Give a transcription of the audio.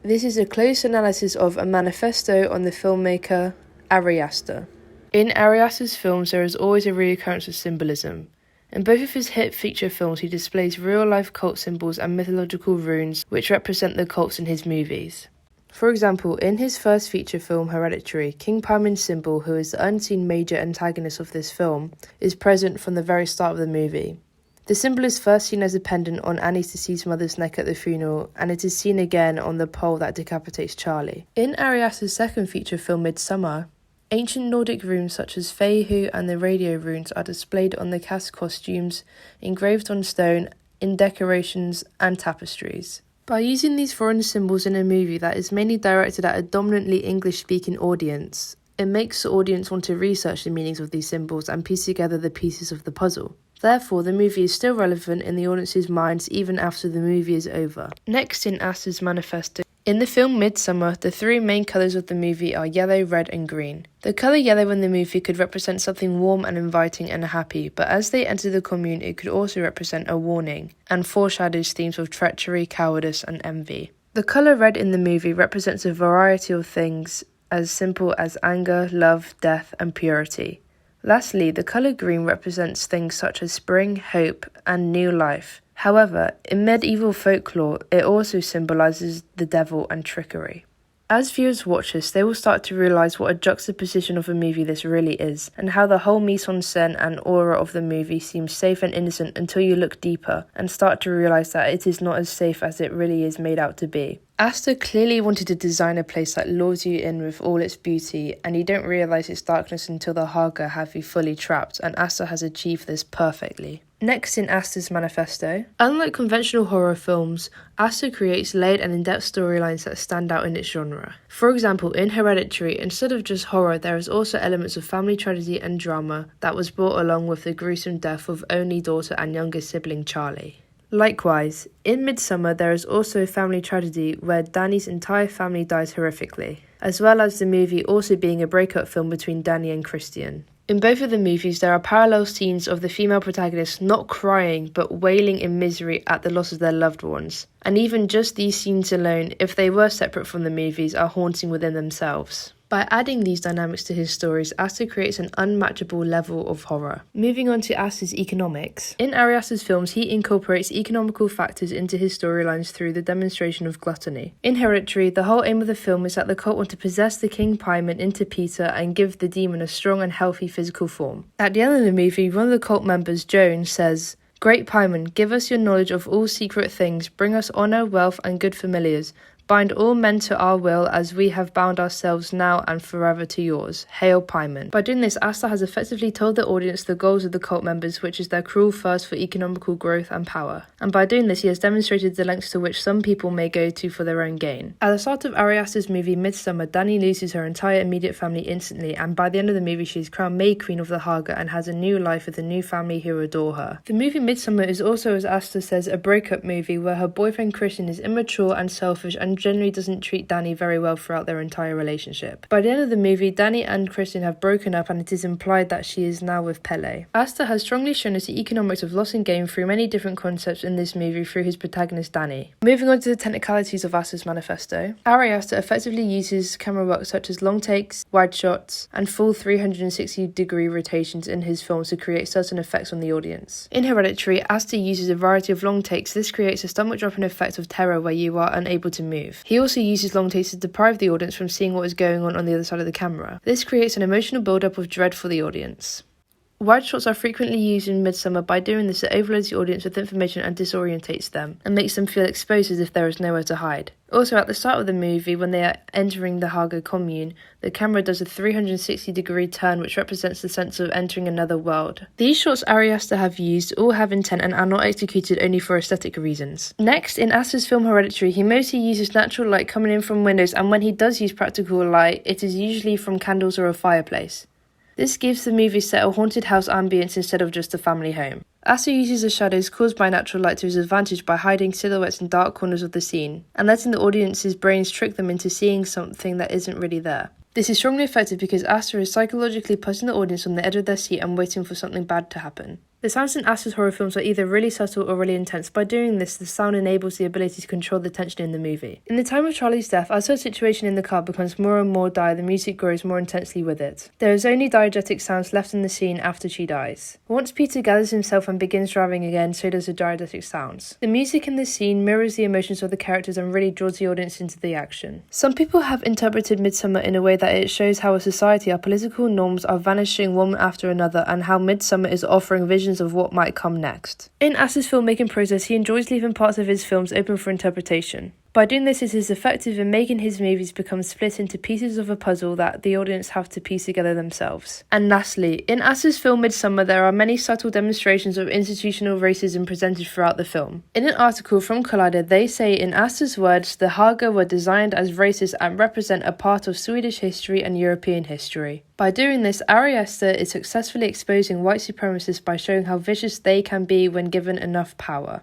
This is a close analysis of a manifesto on the filmmaker Aster. In Aster's films, there is always a reoccurrence of symbolism. In both of his hit feature films, he displays real-life cult symbols and mythological runes which represent the cults in his movies. For example, in his first feature film, Hereditary, King Paimon's symbol, who is the unseen major antagonist of this film, is present from the very start of the movie. The symbol is first seen as a pendant on Annie's deceased mother's neck at the funeral, and it is seen again on the pole that decapitates Charlie. In Aster's second feature film, Midsummer, ancient Nordic runes such as Feihu and the radio runes are displayed on the cast costumes, engraved on stone, in decorations and tapestries. By using these foreign symbols in a movie that is mainly directed at a dominantly English-speaking audience, it makes the audience want to research the meanings of these symbols and piece together the pieces of the puzzle. Therefore, the movie is still relevant in the audience's minds even after the movie is over. Next in Aster's manifesto. In the film Midsummer, the three main colours of the movie are yellow, red and green. The colour yellow in the movie could represent something warm and inviting and happy, but as they enter the commune it could also represent a warning, and foreshadows themes of treachery, cowardice and envy. The colour red in the movie represents a variety of things as simple as anger, love, death and purity. Lastly, the colour green represents things such as spring, hope and new life. However, in medieval folklore, it also symbolises the devil and trickery. As viewers watch this, they will start to realise what a juxtaposition of a movie this really is, and how the whole mise-en-scène and aura of the movie seems safe and innocent until you look deeper and start to realise that it is not as safe as it really is made out to be. Aster clearly wanted to design a place that lures you in with all its beauty, and you don't realise its darkness until the Haga have you fully trapped, and Aster has achieved this perfectly. Next in Aster's manifesto. Unlike conventional horror films, Aster creates layered and in-depth storylines that stand out in its genre. For example, in Hereditary, instead of just horror, there is also elements of family tragedy and drama that was brought along with the gruesome death of only daughter and younger sibling Charlie. Likewise, in Midsummer there is also a family tragedy where Danny's entire family dies horrifically, as well as the movie also being a breakup film between Danny and Christian. In both of the movies, there are parallel scenes of the female protagonists not crying but wailing in misery at the loss of their loved ones. And even just these scenes alone, if they were separate from the movies, are haunting within themselves. By adding these dynamics to his stories, Aster creates an unmatchable level of horror. Moving on to Aster's economics. In Ari Aster's films, he incorporates economical factors into his storylines through the demonstration of gluttony. In Hereditary, the whole aim of the film is that the cult want to possess the King Paimon into Peter and give the demon a strong and healthy physical form. At the end of the movie, one of the cult members, Joan, says, "Great Paimon, give us your knowledge of all secret things, bring us honour, wealth and good familiars. Bind all men to our will as we have bound ourselves now and forever to yours. Hail Paimon." By doing this, Aster has effectively told the audience the goals of the cult members, which is their cruel thirst for economical growth and power. And by doing this, he has demonstrated the lengths to which some people may go to for their own gain. At the start of Ari Aster's movie Midsummer, Danny loses her entire immediate family instantly, and by the end of the movie she is crowned May Queen of the Haga and has a new life with a new family who adore her. The movie Midsummer is also, as Aster says, a breakup movie where her boyfriend Christian is immature and selfish and generally doesn't treat Danny very well throughout their entire relationship. By the end of the movie, Danny and Christian have broken up and it is implied that she is now with Pele. Aster has strongly shown us the economics of loss and gain through many different concepts in this movie through his protagonist Danny. Moving on to the technicalities of Aster's manifesto. Ari Aster effectively uses camera work such as long takes, wide shots, and full 360-degree rotations in his films to create certain effects on the audience. In Hereditary, Aster uses a variety of long takes. This creates a stomach-dropping effect of terror where you are unable to move. He also uses long takes to deprive the audience from seeing what is going on the other side of the camera. This creates an emotional build-up of dread for the audience. Wide shots are frequently used in Midsummer. By doing this, it overloads the audience with information and disorientates them, and makes them feel exposed as if there is nowhere to hide. Also, at the start of the movie, when they are entering the Haga commune, the camera does a 360-degree turn which represents the sense of entering another world. These shots Ari Aster have used all have intent and are not executed only for aesthetic reasons. Next, in Aster's film Hereditary, he mostly uses natural light coming in from windows, and when he does use practical light, it is usually from candles or a fireplace. This gives the movie set a haunted house ambience instead of just a family home. Aster uses the shadows caused by natural light to his advantage by hiding silhouettes in dark corners of the scene, and letting the audience's brains trick them into seeing something that isn't really there. This is strongly effective because Aster is psychologically putting the audience on the edge of their seat and waiting for something bad to happen. The sounds in Aster's horror films are either really subtle or really intense. By doing this, the sound enables the ability to control the tension in the movie. In the time of Charlie's death, as her situation in the car becomes more and more dire, the music grows more intensely with it. There is only diegetic sounds left in the scene after she dies. Once Peter gathers himself and begins driving again, so does the diegetic sounds. The music in this scene mirrors the emotions of the characters and really draws the audience into the action. Some people have interpreted Midsommar in a way that it shows how a society, our political norms are vanishing one after another, and how Midsommar is offering visions of what might come next. In Aster's filmmaking process, he enjoys leaving parts of his films open for interpretation. By doing this, it is effective in making his movies become split into pieces of a puzzle that the audience have to piece together themselves. And lastly, in Aster's film Midsommar, there are many subtle demonstrations of institutional racism presented throughout the film. In an article from Collider, they say, in Aster's words, the Haga were designed as racist and represent a part of Swedish history and European history. By doing this, Aster is successfully exposing white supremacists by showing how vicious they can be when given enough power.